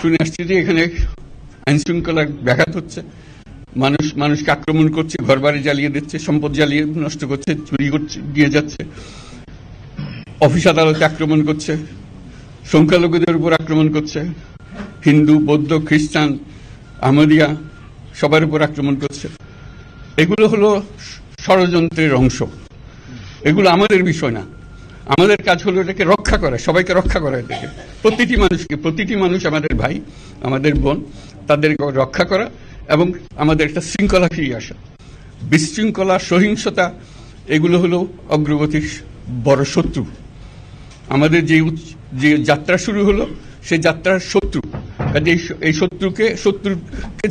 শুনে আসছি যে এখানে আইন শৃঙ্খলার ব্যাঘাত হচ্ছে, মানুষকে আক্রমণ করছে, ঘরবাড়ি জ্বালিয়ে দিচ্ছে, সম্পদ জ্বালিয়ে নষ্ট করছে, চুরি করছে, দিয়ে যাচ্ছে, অফিস আদালতে আক্রমণ করছে, সংখ্যালঘুদের উপর আক্রমণ করছে, হিন্দু, বৌদ্ধ, খ্রিস্টান, আহমদিয়া সবার উপর আক্রমণ করছে। এগুলো হলো ষড়যন্ত্রের অংশ। এগুলো আমাদের বিষয় না। আমাদের কাজ হলো এটাকে রক্ষা করা, সবাইকে রক্ষা করা, এটাকে প্রতিটি মানুষ আমাদের ভাই, আমাদের বোন, তাদেরকে রক্ষা করা এবং আমাদের একটা শৃঙ্খলা ফিরিয়ে আসা। বিশৃঙ্খলা, সহিংসতা এগুলো হলো অগ্রগতির বড় শত্রু। আমাদের যে যাত্রা শুরু হলো সেই যাত্রার শত্রু। কাজে এই শত্রুকে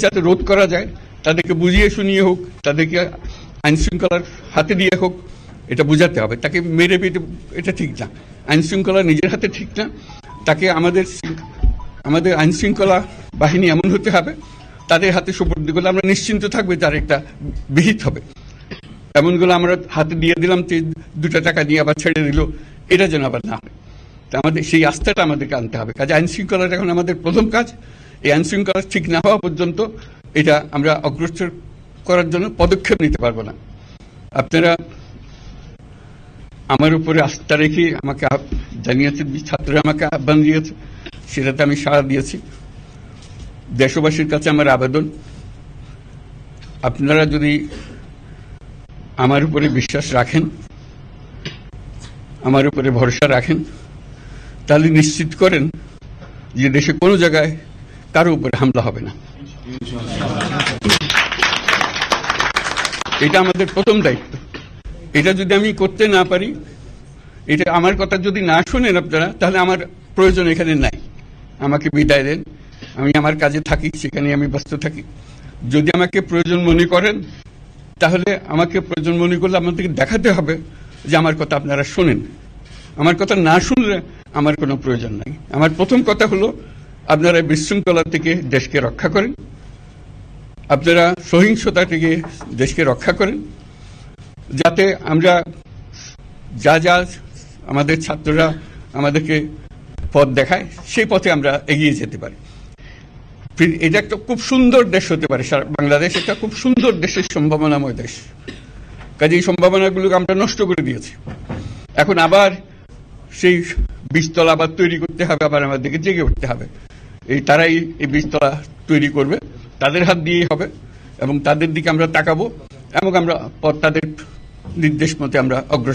যাতে রোধ করা যায়, তাদেরকে বুঝিয়ে শুনিয়ে হোক, তাদেরকে আইন শৃঙ্খলার হাতে দিয়ে হোক, এটা বুঝাতে হবে। তাকে মেরে পেটে এটা ঠিক না, আইন শৃঙ্খলা নিজের হাতে ঠিক না। তাকে আমাদের আইন শৃঙ্খলা বাহিনী এমন হতে হবে, তাদের হাতে সুপর্দ করলে আমরা নিশ্চিন্ত থাকবে তার একটা বিহিত হবে। এমনগুলো আমরা হাতে দিয়ে দিলাম, 2 টাকা দিয়ে আবার ছেড়ে দিল, এটা যেন আবার না হয়। তা আমাদের সেই আস্থাটা আমাদেরকে আনতে হবে। কাজে আইন শৃঙ্খলাটা এখন আমাদের প্রথম কাজ। এই আইন শৃঙ্খলা ঠিক না হওয়া পর্যন্ত এটা আমরা অগ্রসর করার জন্য পদক্ষেপ নিতে পারবো না। আপনারা আমার উপরে আস্থা রেখে আমাকে জানিয়েছেন, ছাত্ররা আমাকে আহ্বান দিয়েছে, সেটাতে আমি সাড়া দিয়েছি। দেশবাসীর কাছে আমার আবেদন, আপনারা যদি আমার উপরে বিশ্বাস রাখেন, আমার উপরে ভরসা রাখেন, তাহলে নিশ্চিত করেন যে দেশে কোনো জায়গায় কারো উপরে হামলা হবে না। এটা আমাদের প্রথম দায়িত্ব। এটা যদি আমি করতে না পারি, এটা আমার কথা যদি না শোনেন আপনারা, তাহলে আমার প্রয়োজন এখানে নাই। আমাকে বিদায় দেন, আমি আমার কাজে থাকি, সেখানে আমি ব্যস্ত থাকি। যদি আমাকে প্রয়োজন মনে করেন, তাহলে আমাকে প্রয়োজন মনে করলে আপনাদেরকে দেখাতে হবে যে আমার কথা আপনারা শোনেন। আমার কথা না শুনলে আমার কোনো প্রয়োজন নাই। আমার প্রথম কথা হলো, আপনারা বিশৃঙ্খলা থেকে দেশকে রক্ষা করেন, আপনারা সহিংসতা থেকে দেশকে রক্ষা করেন, যাতে আমরা যা আমাদের ছাত্ররা আমাদেরকে পথ দেখায়, সেই পথে আমরা এগিয়ে যেতে পারি। এটা একটা খুব সুন্দর দেশ হতে পারে, বাংলাদেশ একটা খুব সুন্দর দেশের সম্ভাবনাময় দেশ। কাজে এই সম্ভাবনাগুলোকে আমরা নষ্ট করে দিয়েছি। এখন আবার সেই বীজতলা আবার তৈরি করতে হবে, আবার আমাদেরকে জেগে উঠতে হবে। তারাই এই বীজতলা তৈরি করবে, তাদের হাত দিয়েই হবে, এবং তাদের দিকে আমরা তাকাবো এবং আমরা তাদের নির্দেশ মতে আমরা অগ্রসর